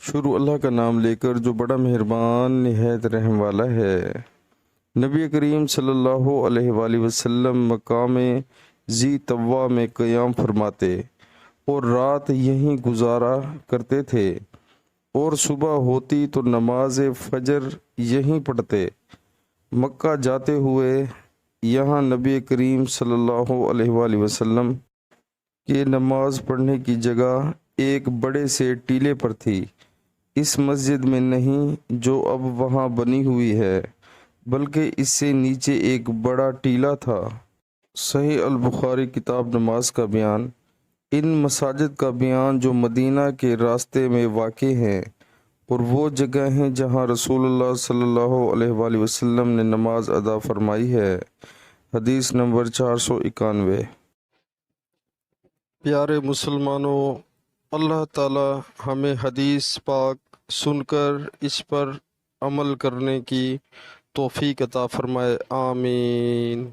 شروع اللہ کا نام لے کر جو بڑا مہربان نہایت رحم والا ہے۔ نبی کریم صلی اللہ علیہ وآلہ وسلم مقام ذی طویٰ میں قیام فرماتے اور رات یہیں گزارا کرتے تھے، اور صبح ہوتی تو نماز فجر یہیں پڑھتے۔ مکہ جاتے ہوئے یہاں نبی کریم صلی اللہ علیہ وآلہ وسلم کہ نماز پڑھنے کی جگہ ایک بڑے سے ٹیلے پر تھی، اس مسجد میں نہیں جو اب وہاں بنی ہوئی ہے، بلکہ اس سے نیچے ایک بڑا ٹیلہ تھا۔ صحیح البخاری کتاب نماز کا بیان۔ ان مساجد کا بیان جو مدینہ کے راستے میں واقع ہیں اور وہ جگہ ہیں جہاں رسول اللہ صلی اللہ علیہ وآلہ وسلم نے نماز ادا فرمائی ہے۔ حدیث نمبر 491۔ پیارے مسلمانوں، اللہ تعالی ہمیں حدیث پاک سن کر اس پر عمل کرنے کی توفیق عطا فرمائے، آمین۔